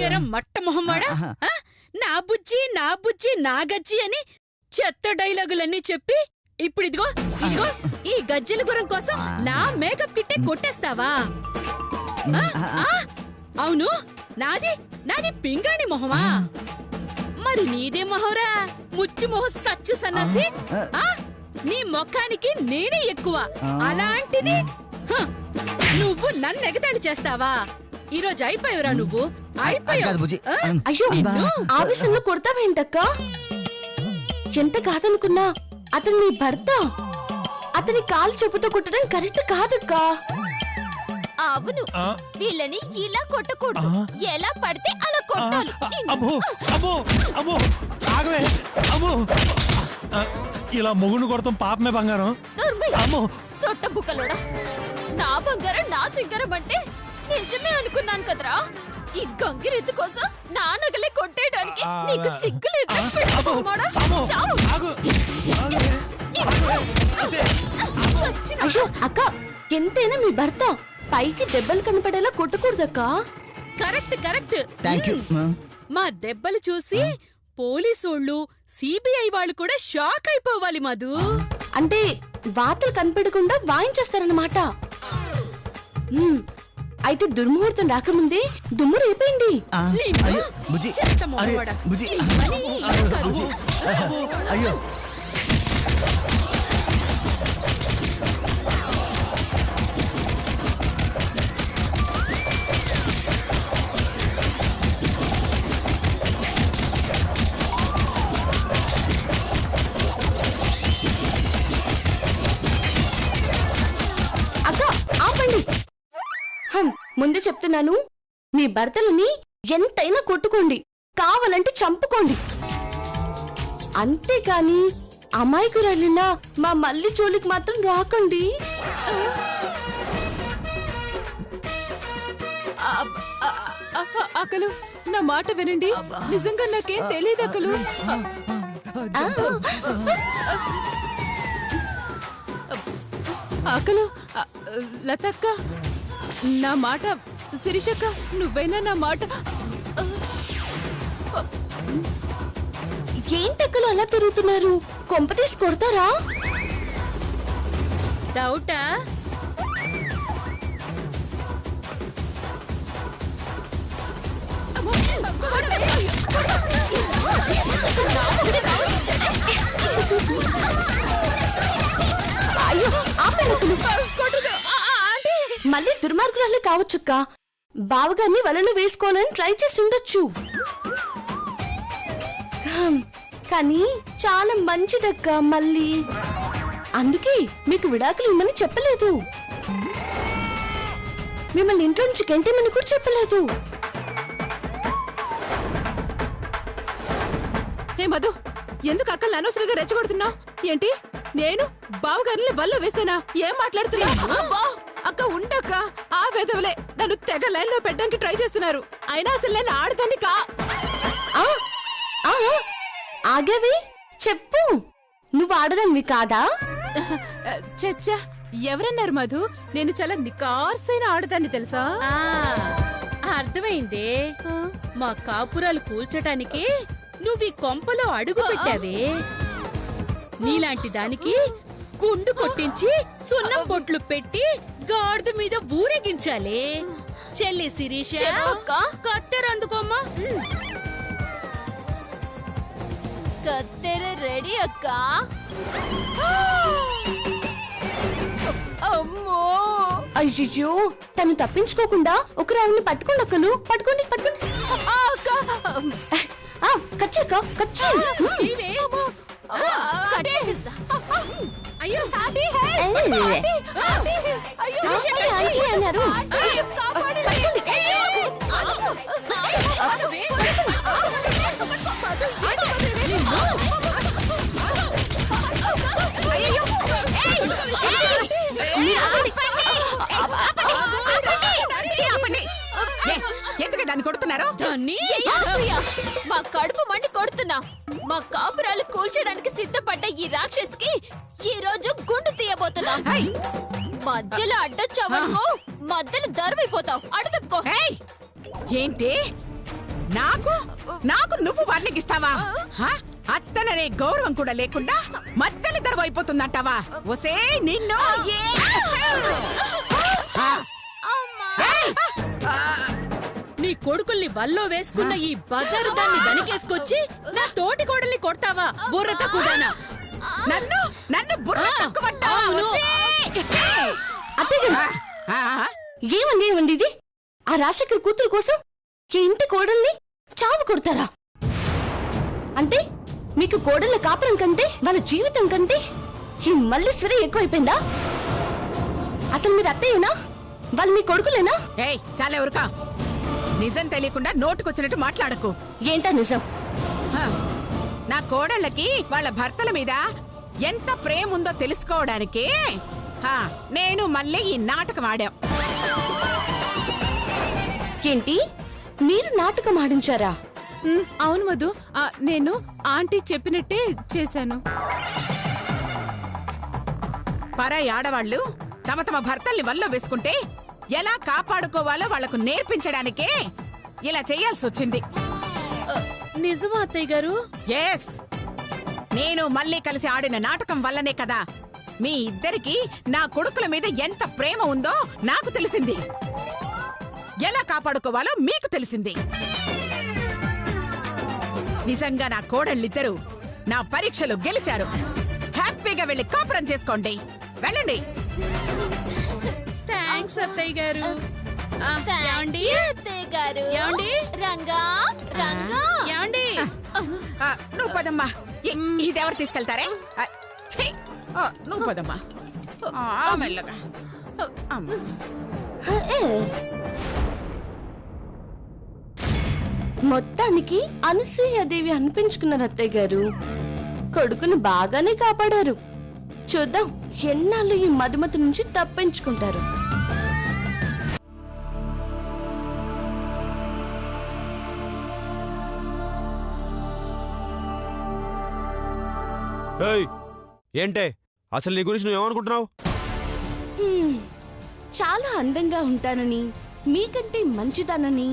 ఎర మట్ట మొహమ్మాడా నా బుజ్జి నా బుజ్జి నా గజ్జి అని చెత్త డైలాగులన్నీ చెప్పి ఇప్పుడిదిగో ఇదిగో ఈ గజ్జెల గురం కోసం నా మేకప్ కిట్టే కొట్టేస్తావా? అవును, నాది నాది పింగాణి మొహమా? మరి నీదే మొహరా ముచ్చు మొహం సచ్చు సన్నాసి. నీ మొఖానికి నేనే ఎక్కువ. అలాంటిది నువ్వు నన్ను ఎగతాళి చేస్తావా? ఈరోజు అయిపోయావురా నువ్వు, అయిపోయావు. అయ్యో ఆవేశంలో కొడతావేంటక్క? ఎంత కాదనుకున్నా అతను నీ భర్త. అతని కాలు చెప్పుతో కొట్టడం కరెక్ట్ కాదక్కా. అవును, వీళ్ళని ఇలా కొట్టకూడదు, ఎలా పడితే అలా కొట్టాలి. ఇలా మొగుడు కొడతాం పాపమే బంగారం. సొట్ట బుక్కలోడా, నా బంగారం నా సింగారం అంటే నిజమే అనుకున్నాను కదరా. ఈ గంగిరెద్దు కోసం నా నగలే కొట్టేయడానికి నీకు సిగ్గులేదు. అయ్యో అక్క, ఎంతైనా మీ భర్త, పైకి దెబ్బలు కనపడేలా కొట్టకూడదక్క. Correct correct. మా దెబ్బలు చూసి పోలీసోళ్ళు సిబిఐ వాళ్ళు కూడా షాక్ అయిపోవాలి మధు. అంటే వాతలు కనపడకుండా వాయించేస్తారన్నమాట. అయితే దుర్ముహూర్తం రాకముందే దుమ్ము రేపేండి. అయ్యో ముందే చెప్తున్నాను, మీ భర్తలని ఎంతైనా కొట్టుకోండి, కావాలంటే చంపుకోండి. అంతేకాని అమాయకురాలిన మా మల్లి చోలికి మాత్రం రాకండి. అక్కలు నా మాట వినండి, నిజంగా నాకేం తెలియదు అక్కలు. అక్కలు లతక్క, నా మాట శిరీషక్క, నువ్వైనా నా మాట. ఏంటక్కలు అలా తిరుగుతున్నారు? కొంప తీసి కొడతారా? డౌటా? అయ్యో మళ్ళీ దుర్మార్గురాలే కావచ్చుక్క. బావగారిని వలలో వేసుకోవాలని ట్రై చేసి ఉండొచ్చు, కానీ చాలా మంచిదక్క మళ్ళీ. అందుకే మీకు విడాకులు ఇమ్మని చెప్పలేదు, మిమ్మల్ని ఇంట్లో నుంచి గంటేమని కూడా చెప్పలేదు. ఏ మధు, ఎందుకు అక్కలు అనవసరంగా రెచ్చగొడుతున్నావు? ఏంటి నేను బావగారిని వల్ల వేస్తానా? ఏం మాట్లాడుతున్నా? అక్క ఉండక్క, ఆ వేదవలే నన్ను తెగ లైన్ లో పెట్టడానికి ట్రై చేస్తున్నారు. అయినా అసలు నేను ఆడతాను కా. ఆగవి, చెప్పు, నువ్వు ఆడదానివి కాదా? చచ్చా, ఎవరన్నారు మధు? నేను చాలా నికార్సైన ఆడదాన్ని తెలుసా? అర్థమైందే, మా కాపురాలు కూల్చటానికి నువ్వు ఈ కొంపలో అడుగు పెట్టావే. నీలాంటి దానికి గుండు కొట్టించి సున్నం బొట్లు పెట్టి గాడిద మీద ఊరేగించాలి. చెల్లి శిరీష, కత్తెర అందుకోమ్మా. కత్తెర రెడీ అక్క. అమ్మో, అయ్యో, తను తప్పించుకోకుండా ఒక రావిని పట్టుకోండి అక్కలు. పట్టుకోండి పట్టుకోండి. కచ్చక్క కచ్చి. అన్నారు. ఎందుకు దాన్ని కొడుతున్నారు? మా కడుపు మండి కొడుతున్నా. మా కాపురాలు కూల్చడానికి సిద్ధపడ్డ ఈ రాక్షసికి ఈ రోజు గుండు తీయబోతున్నా. మధ్యలో అడ్డొచ్చావనుకో, మధ్యలో దరువైపోతావు. అడు తప్పుకో. ఏంటి నాకు నాకు నువ్వు వార్నింగ్ ఇస్తావా? అత్తననే గౌరవం కూడా లేకుండా మధ్యలిద్దరు అయిపోతుందంటావా? ఒసే నిన్ను నీ కొడుకుల్ని వల్లో వేసుకున్న ఈ బజారు దాన్ని వెనకేసుకొచ్చి నా తోటి కోడల్ని కొడతావా? బుర్ర తక్కువదానా? నన్ను నన్ను బుర్ర తక్కువంటావా? ఏమండి ఇది? ఆ రాజశేఖర్ కూతురు కోసం ఈ ఇంటి కోడల్ని చావు కొడతారా? అంటే మీకు కోడళ్ళ కాపురం కంటే వాళ్ళ జీవితం కంటే ఈ మల్లీశ్వరి ఎక్కువైపోయిందా? అసలు మీరు అత్తయ్యేనా? వాళ్ళు మీ కొడుకులేనా? ఏయ్ చాలా ఎవరుకా నిజం తెలియకుండా నోటుకొచ్చినట్టు మాట్లాడకు. ఏంటా నిజం? నా కోడళ్ళకి వాళ్ళ భర్తల మీద ఎంత ప్రేమ ఉందో తెలుసుకోవడానికి నేను మళ్ళీ ఈ నాటకం ఆడాం. ఏంటి మీరు నాటకం ఆడించారా? అవును మధు, నేను ఆంటీ చెప్పినట్టే చేశాను. పరాయి ఆడవాళ్లు తమ తమ భర్తల్ని వల్లో వేసుకుంటే ఎలా కాపాడుకోవాలో వాళ్లకు నేర్పించడానికే ఇలా చేయాల్సి వచ్చింది. నిజమా అత్తయ్య గారు? ఎస్, నేను మళ్ళీ కలిసి ఆడిన నాటకం వల్లనే కదా మీ ఇద్దరికి నా కొడుకుల మీద ఎంత ప్రేమ ఉందో నాకు తెలిసింది. ఎలా కాపాడుకోవాలో మీకు తెలిసింది. నిజంగా నా కోడళ్ళిద్దరూ నా పరీక్షలు గెలిచారు. హ్యాపీగా వెళ్ళి కాపురం చేసుకోండి. వెళ్ళండి. థ్యాంక్స్ అత్తయ్య గారు. థాంక్స్ అత్తయ్య గారు. ఏమండి? రంగా రంగా ఏమండి? నువ్వు పదమ్మా. ఇదెవరు తీసుకెళ్తారే? ఛీ! నువ్వు పదమ్మా. మెల్లగా. మొత్తానికి అనసూయాదేవి అనిపించుకున్నారు అత్తయ్య గారు. కొడుకును బాగానే కాపాడారు. చూద్దాం ఎన్నాళ్ళు ఈ మధుమతి నుంచి తప్పించుకుంటారు. ఏంటే అసలు నీ గురించి నువ్వేమనుకుంటున్నావు? చాలా అందంగా ఉంటానని, మీకంటే మంచిదానని,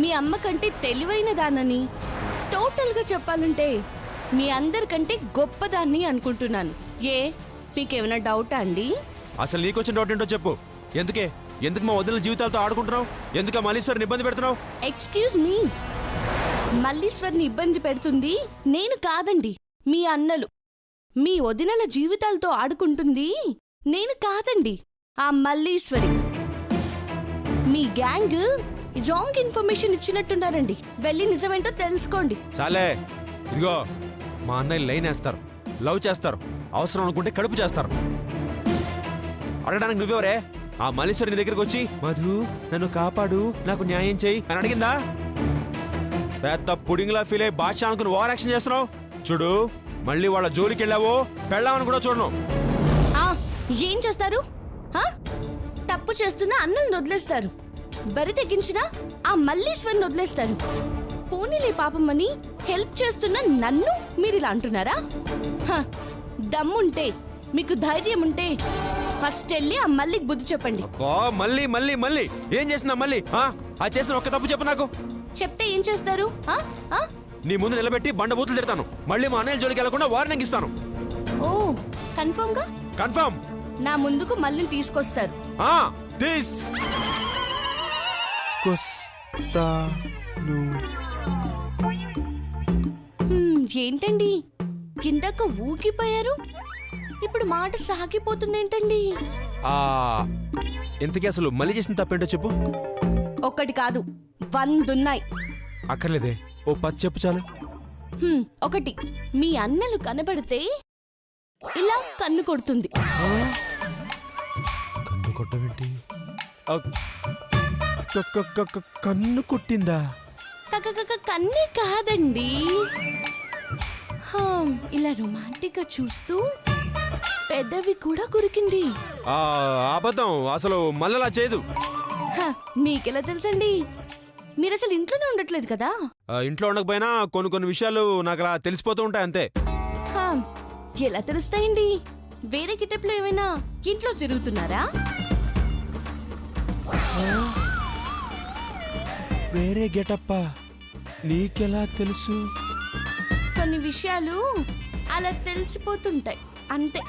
మీ అమ్మ కంటే తెలివైనదానని, టోటల్ గా చెప్పాలంటే మీ అందరికంటే గొప్పదాన్ని అనుకుంటున్నాను. మీకేమైనా డౌటా అండి? అసలు నీకొచ్చిన డౌట్ ఏంటో చెప్పు. ఎందుకు మా వదిన జీవితాలతో ఆడుకుంటున్నావు? ఎందుకు మల్లీశ్వరిని ఇబ్బంది పెడుతున్నావు? ఎక్స్క్యూజ్ మీ, మల్లీశ్వరిని ఇబ్బంది పెడుతుంది నేను కాదండి, మీ అన్నలు. మీ వదినల జీవితాలతో ఆడుకుంటుంది నేను కాదండి, ఆ మల్లీశ్వరి. మీ గ్యాంగ్ రాంగ్ ఇన్ఫర్మేషన్ ఇచ్చినట్టున్నారండి. వెళ్ళి నిజమేంటో తెలుసుకోండి. చాలే, ఇదిగో మా అన్నయ్య లైన్ వేస్తారు, లవ్ చేస్తారు, అవసరం అనుకుంటే కడుపు చేస్తారు. అడగడానికి నువ్వెవరే? ఆ మల్లీశ్వరి నీ దగ్గరికి వచ్చి మధు నన్ను కాపాడు, నాకు న్యాయం చేయి అని అడిగిందా? పెద్ద పుడింగ్లా ఫీల్ అయ్యి బాద్షా అనుకుని ఓవర్ యాక్షన్ చేస్తున్నావు చూడు. మళ్ళీ వాళ్ళ జోలికి వెళ్ళావో పెళ్ళామని కూడా చూడను. ఏం చేస్తారు? తప్పు చేస్తున్నా అన్నల్ని వదిలేస్తారు, బరి తెగించినా ఆ మల్లీశ్వరిని వదిలేస్తారు. పోనీలే పాపమని హెల్ప్ చేస్తున్న నన్ను మీరిలా అంటున్నారా? దమ్ముంటే, మీకు ధైర్యం ఉంటే ఫస్ట్ వెళ్ళి ఆ మల్లికి బుద్ధి చెప్పండి. మళ్ళీ మళ్ళీ మళ్ళీ ఏం చేసిందా? మళ్ళీ ఆ చేసిన ఒక్క తప్పు చెప్పు నాకు. చెప్తే ఏం చేస్తారు? నీ ముందు నిలబెట్టి బండబూతులు తిడతాను. మళ్ళీ మా అన్నయ్య జోలికి వెళ్లకుండా వార్నింగ్ ఇస్తాను. ఓ కన్ఫర్మ్ గా? కన్ఫర్మ్. నా ముందుకు మళ్ళీ తీసుకొస్తారు. ఏంటండి ఇందాక ఊగిపోయారు, ఇప్పుడు మాట సాగిపోతుందేంటండి? ఇంతకీ అసలు మళ్ళీ చేసిన తప్పేంటో చెప్పు. ఒకటి కాదు 100 ఉన్నాయి. అక్కర్లేదే, ఓ 10 చెప్పు చాలు. ఒకటి, మీ అన్నలు కనబడితే ఇలా కన్ను కొడుతుంది. కన్ను కొట్టవేంటి? కన్ను కొట్టిందా? కన్నే కాదండి, ఇలా రొమాంటిక్ గా చూస్తూ పెదవి కూడా కొరికింది. అబద్ధం, అసలు మళ్ళలా చేయదు. మీకెలా తెలుసండి? మీరు అసలు ఇంట్లోనే ఉండట్లేదు కదా. ఇంట్లో ఉండకపోయినా కొన్ని విషయాలు నాకు అలా తెలిసిపోతూ ఉంటాయి అంతే. ఎలా తెలుస్తాయండి? వేరే గిటప్ లో ఏమైనా ఇంట్లో తిరుగుతున్నారా? వేరే గెటప్పా? నీకెలా తెలుసు? కొన్ని విషయాలు అలా తెలిసిపోతుంటాయి అంతే.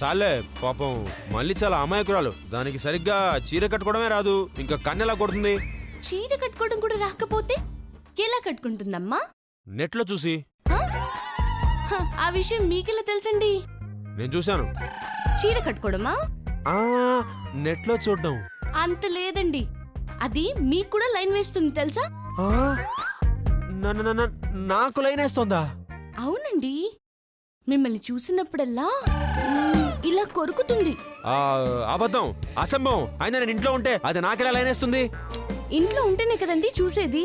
చాలే పాపం మళ్ళీ చాలా అమాయకురాలు. దానికి సరిగ్గా చీర కట్టుకోవడమే రాదు, ఇంకా కన్నెలా కొడుతుంది. చీర కట్టుకోవడం కూడా రాకపోతే ఎలా కట్టుకుంటుందమ్మా? నెట్లో చూసి. ఆ విషయం మీకెలా తెలుసండి? నేను చూశాను. చీర కట్టుకోవడమా? నెట్లో చూడడం అంత లేదండి, అది మీకు కూడా లైన్ వేస్తుంది తెలుసా? నాకు లైన్ వేస్తుందా? అవునండి, మిమ్మల్ని చూసినప్పుడల్లా ఇలా కొరుకుతుంది. అబద్ధం, అసంభవం. అయినా నేను ఇంట్లో ఉంటే అది నాకెలా లైన్ వేస్తుంది? ఇంట్లో ఉంటేనే కదండి చూసేది,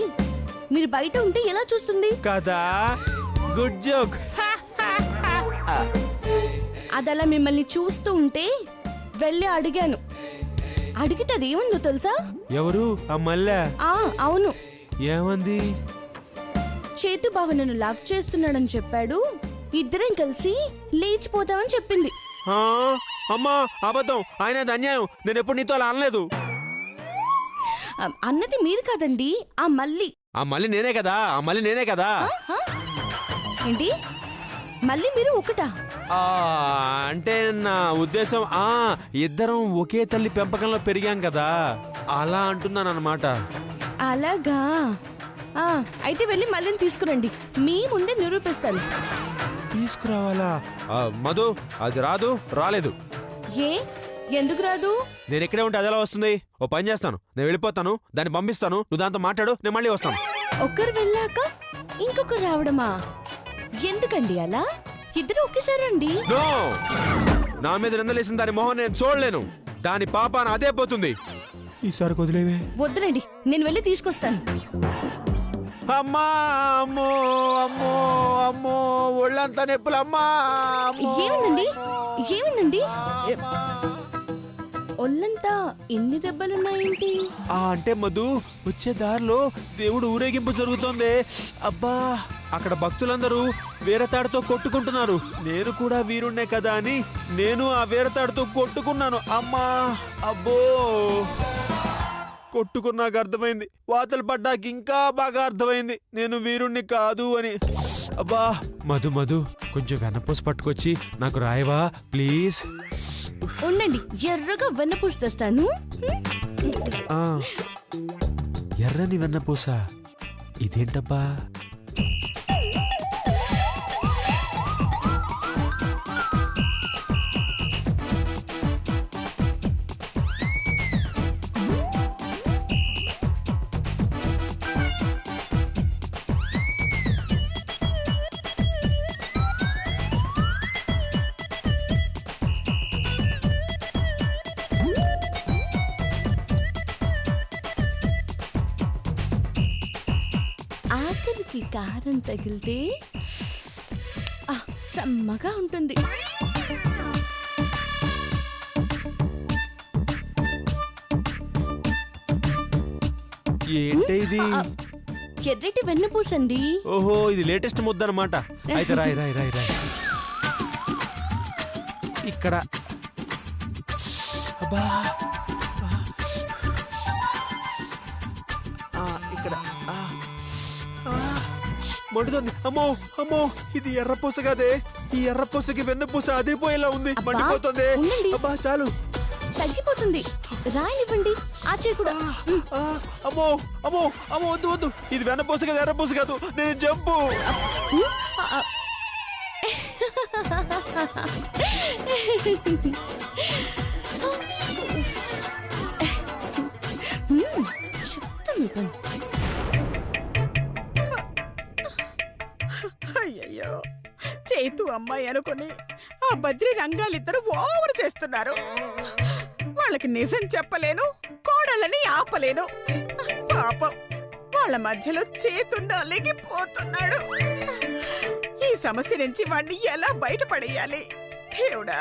మీరు బయట ఉంటే ఎలా చూస్తుంది కదా? Good joke. అదలా మిమ్మల్ని చూస్తూ ఉంటే వెళ్ళి అడిగాను. అడిగితే అదేముందో తెలుసా? ఎవరు? ఆ మల్లె? అవును. ఏమంది? చేతు బావ నన్ను లవ్ చేస్తున్నాడని చెప్పాడు, ఇద్దరం కలిసి లేచిపోతామని చెప్పింది. అమ్మా అబద్ధం, ఆయన అది అన్యాయం. నేను ఎప్పుడు నీతో అలా అనలేదు. అన్నది మీరు కాదండి, ఆ మళ్ళీ. ఆ మళ్ళీ నేనే కదా, ఆ మళ్ళీ నేనే కదా. ఏంటి మళ్ళీ మీరు ఒకటా? అంటే నా ఉద్దేశం ఇద్దరం ఒకే తల్లి పెంపకంలో పెరిగాం కదా, అలా అంటున్నాను అన్నమాట. అలాగా? అయితే వెళ్ళి మళ్ళీ తీసుకురండి, మీ ముందే నిరూపిస్తాను. తీసుకురావాలా? మధు అది రాదు, రాలేదు. ఎందుకు రాదు? నేను ఇక్కడే ఉంటే అదెలా వస్తుంది? ఓ పని చేస్తాను, నేను వెళ్ళిపోతాను, దాన్ని పంపిస్తాను, నువ్వు దాంతో మాట్లాడు, నేను మళ్ళీ వస్తాను. ఒక్కరు వెళ్ళాక ఇంకొకరు రావడమా? ఎందుకండి అలా? ఇద్దరు ఒకేసారి రండి. నా మీద నిందలేసిన దాని మొహం నేను చూడలేను. దాని పాపాన అదే పోతుంది. ఈసారి వదిలేవే. వద్దునండి, నేను వెళ్ళి తీసుకొస్తాను. అమ్మా, అమ్మో అమ్మో అమ్మో, ఒళ్ళంతా నొప్పులు. అమ్మా ఏమిందండి? ఏమిందండి? ఒళ్ళంతా ఎన్ని దెబ్బలున్నాయేంటి? అంటే మధు, వచ్చే దారిలో దేవుడు ఊరేగింపు జరుగుతోంది. అబ్బా, అక్కడ భక్తులందరూ వీరతాడుతో కొట్టుకుంటున్నారు. నేను కూడా వీరుణ్ణే కదా అని నేను ఆ వీరతాడుతో కొట్టుకున్నాను. అమ్మా, అబ్బో, కొట్టుకున్నాక అర్థమైంది, వాతలు పడ్డాక ఇంకా బాగా అర్థమైంది నేను వీరుణ్ణి కాదు అని. అబ్బా మధు మధు, కొంచెం వెన్నపూస పట్టుకొచ్చి నాకు రాయవా ప్లీజ్? ఉండండి, ఎర్రగా వెన్నపూస తెస్తాను. ఎర్రని వెన్నపూస? ఇదేంటబ్బా? ఆఖరికి కారం తగిలితే సమ్మగా ఉంటుంది. ఏంటి ఇది? ఎర్రటి వెన్నపూసండి. ఓహో, ఇది లేటెస్ట్ ముద్ద అన్నమాట. అయితే రాయ్ రాయ్ రాయ్ రాయ్ ఇక్కడ. అబ్బా, ఇక్కడ మండుతుంది. అమ్మో అమ్మో, ఇది ఎర్రపూస కాదే. ఈ ఎర్రపూసకి వెన్నపూస అదిరిపోయేలా ఉంది, మండిపోతుంది. అబ్బా చాలు, తగ్గిపోతుంది. రాయనివ్వండి, ఆ చేయి కూడా. అమ్మో అమ్మో అమ్మో, వద్దు వద్దు, ఇది వెన్నపూస కాదు, ఎర్రపూస కాదు. నేను జంపు. అయ్యయ్యో, చేతు అమ్మాయి అనుకుని ఆ బద్రి రంగాలిద్దరూ ఓవర్ చేస్తున్నారు. వాళ్ళకి నిజం చెప్పలేను, కోడళ్ళని ఆపలేను. పాపం, వాళ్ళ మధ్యలో చేతుండా అలిగిపోతున్నాడు. ఈ సమస్య నుంచి వాడిని ఎలా బయటపడేయాలి దేవుడా?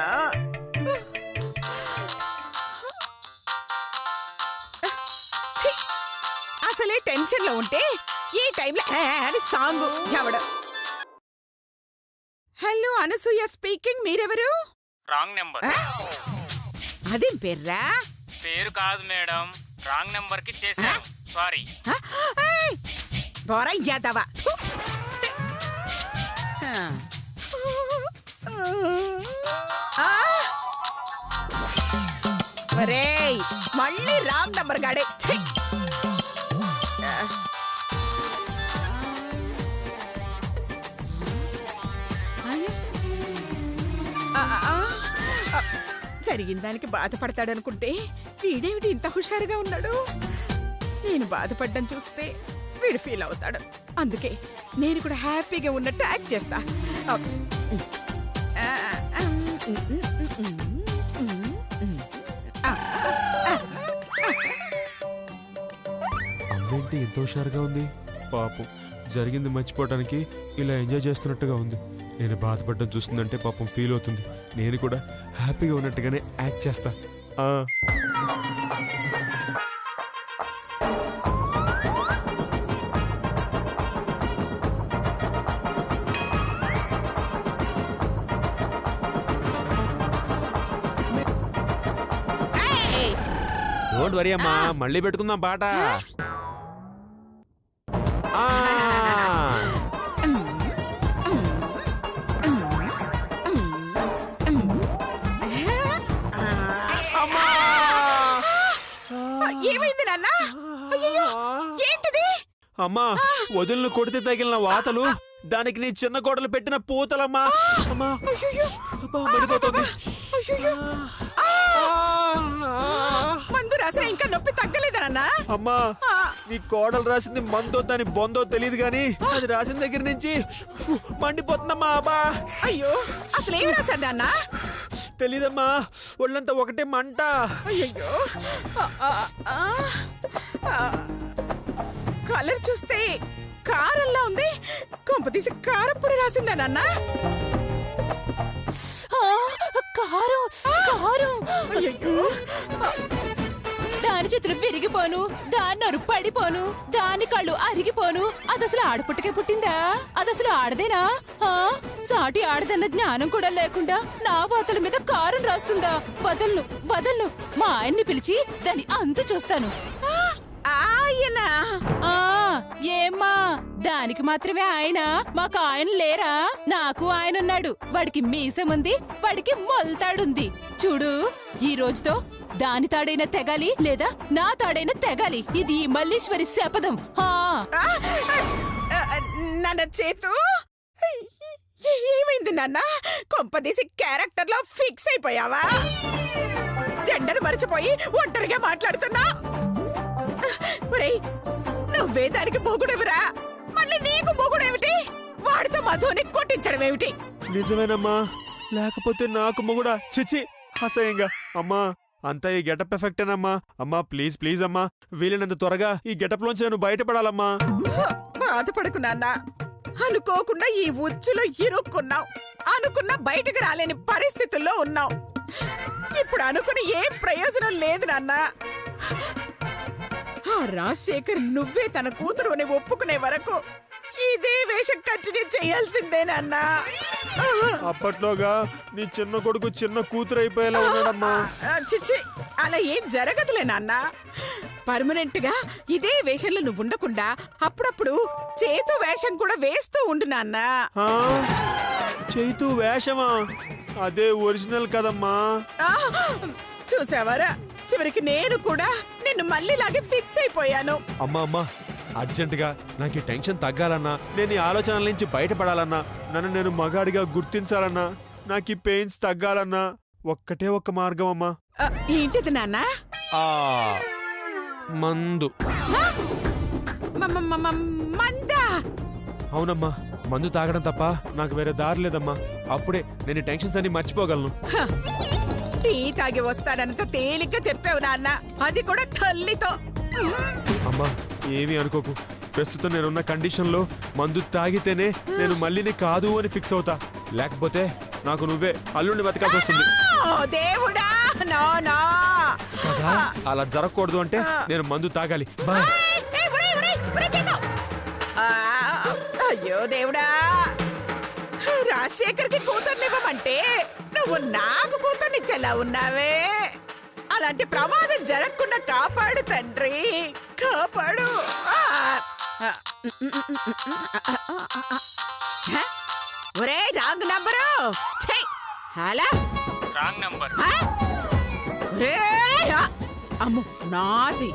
అసలే టెన్షన్ లో ఉంటే ఈ టైంలో అని సాంగ్ ఎవడ? Hello, Anasuya speaking. మీరెవరు? Wrong number. అది బెర్రా పేరు కాదు మేడం, రాంగ్ నెంబర్ కి చేశాను. సారీ. పోరా యాదవా. ఒరేయ్, మళ్ళీ రాంగ్ నంబర్ గాడే. ఛీ! జరిగిన దానికి బాధపడతాడనుకుంటే వీడేమిటి ఇంత హుషారుగా ఉన్నాడు. నేను బాధపడ్డం చూస్తే వీడు ఫీల్ అవుతాడు. అందుకే నేను కూడా హ్యాపీగా ఉన్నట్టు యాక్ట్ చేస్తా. అమ్మేంటి ఎంత హుషారుగా ఉంది. పాపం జరిగింది మర్చిపోవడానికి ఇలా ఎంజాయ్ చేస్తున్నట్టుగా ఉంది. నేను బాధపడడం చూస్తుందంటే పాపం ఫీల్ అవుతుంది. నేను కూడా హ్యాపీగా ఉన్నట్టుగానే యాక్ట్ చేస్తా. డోంట్ వరీ అమ్మా, మళ్ళీ పెట్టుకుందాం పాట. ఏమైంది నాన్న? అయ్యో, ఏంటిది? అమ్మా, వదిలిన కొడితే తగిలిన వాతలు, దానికి నీ చిన్న కోడలు పెట్టిన పూతలమ్మా. అమ్మా, మండిపోతుంది. మందు రాసిన ఇంకా నొప్పి తగ్గలేదన్నా? అమ్మా, నీ కోడలు రాసింది మందో దాని బొందో తెలియదు గాని అది రాసిన దగ్గర నుంచి మండిపోతుందమ్మా. అబ్బా, అయ్యో, అసలు ఏం రాశాడు అన్న? తెలీదమ్మా, ఒళ్ళంతా ఒకటే మంట. అయ్యో, కలర్ చూస్తే కారంలా ఉంది. కొంపతీసి కారప్పొడి రాసిందా నాన్న? Car car. అయ్యో, దాని చేతులు విరిగిపోను, దాని నొరు పడిపోను, దాని కళ్ళు అరిగిపోను. అదసలు ఆడపుట్టకే పుట్టిందా? అదసలు ఆడదేనా? సాటి ఆడదన్న జ్ఞానం కూడా లేకుండా నా వాతల మీద కారం రాస్తుందా? వదలను వదలను. మా ఆయన్ని పిలిచి దాన్ని అంతు చూస్తాను. ఆయన ఏమ్మా, దానికి మాత్రమే ఆయన? మాకు ఆయన లేరా? నాకు ఆయన ఉన్నాడు. వాడికి మీసముంది, వాడికి మొలతాడుంది. చూడు, ఈ రోజుతో దాని తాడైనా తెగాలి, లేదా నా తాడైనా తెగాలి. ఇది మల్లీశ్వరి శపథం. నాన్న చేతు ఏమైంది నాన్న? కొంపదీసి క్యారెక్టర్ లో ఫిక్స్ అయిపోయావా? జెండర్ మర్చిపోయి ఒంటరిగా మాట్లాడుతున్నా. నువ్వే దానికి మొగుడెవరా? మళ్ళీ నీకు మొగుడేమిటి? వాడితో మధుని కొట్టించడం ఏమిటి? నిజమేనమ్మా, లేకపోతే నాకు మొగుడా? చిచి, అసహ్యంగా. అమ్మా, అంతా ఈ గెటప్ ఎఫెక్టేనమ్మా. అమ్మా ప్లీజ్ ప్లీజ్ అమ్మా, వీలైనంత త్వరగా ఈ గెటప్ లోంచి నేను బయటపడాలమ్మా. బాధపడకు నాన్న, అనుకోకుండా ఈ ఉచ్చులో ఇరుక్కున్నావు. అనుకున్నా బయటకు రాలేని పరిస్థితుల్లో ఉన్నావు. ఇప్పుడు అనుకుని ఏం ప్రయోజనం లేదు నాన్న. ఆ రాజశేఖర్ నువ్వే తన కూతురు అని ఒప్పుకునే వరకు ఇదే వేషం కంటిన్యూ చేయాల్సిందేనన్నా. అప్పట్లోగా నీ చిన్న కొడుకు చిన్న కూతురు అయిపోయేలా ఉన్నాడమ్మా. చిచ్చి, అలా ఏం జరగదులే నాన్న. పర్మనెంట్ గా ఇదే వేషంలో నువ్వు ఉండకుండా అప్పుడప్పుడు చేతు వేషం కూడా వేస్తూ ఉండు నాన్న. చేతు వేషమా? అదే ఒరిజినల్ కదమ్మా. చూసావారా, చివరికి నేను కూడా నిన్ను మళ్ళీలాగే ఫిక్స్ అయిపోయాను. అమ్మా అమ్మా, అర్జెంటుగా నాకు ఈ టెన్షన్ తగ్గాలన్నా, నేను ఈ ఆలోచనల నుంచి బయటపడాలన్నా, నన్ను నేను మగాడిగా గుర్తించాలన్నా, నాకు ఈ పెయిన్స్ తగ్గాలన్నా ఒక్కటే ఒక్క మార్గం అమ్మా. ఏంటిది నాన్న? మందు. మందా? అవునమ్మా, మందు తాగడం తప్ప నాకు వేరే దారి లేదమ్మా. అప్పుడే నేను టెన్షన్స్ అన్ని మర్చిపోగలను. టీ తాగి వస్తానంత తేలిగ్గా చెప్పావు నాన్న, అది కూడా తల్లితో. అమ్మా ఏమీ అనుకోకు, ప్రస్తుతం నేనున్న కండిషన్ లో మందు తాగితేనే నేను మళ్ళీని కాదు అని ఫిక్స్ అవుతా. లేకపోతే నాకు నువ్వే అల్లుండి బతకాల్సి వస్తుంది. దేవుడా, నో. అలా జరగకూడదు అంటే నేను మందు తాగాలి. బాయ్. అయ్యో దేవుడా, రాజశేఖర్ కి కూతుర్నివ్వమంటే నువ్వు నాకు కూతుర్నిచ్చేలా ఉన్నావే. అలాంటి ప్రమాదం జరగకుండా కాపాడు తండ్రి, కాపాడు. ఒరే wrong number hello wrong number. రే అమ్ము నాది.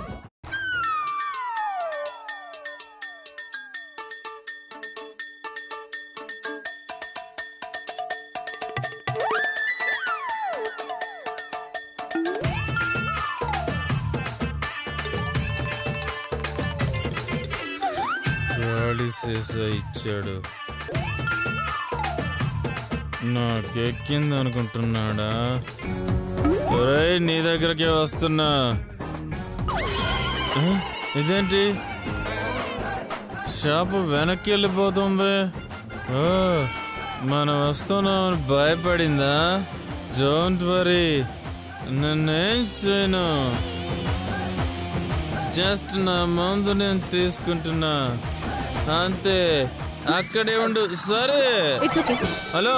ఇచ్చాడు, నాకెక్కింది అనుకుంటున్నాడా? ఒరేయ్, నీ దగ్గరకే వస్తున్నా. ఇదేంటి షాపు వెనక్కి వెళ్ళిపోతుంది? ఓ, మనం వస్తున్నామని భయపడిందా? డోంట్ వరీ, నన్నేం చేయను. జస్ట్ నా మందు నేను తీసుకుంటున్నా అంతే. అక్కడే ఉండు. సరే. It's okay. హలో,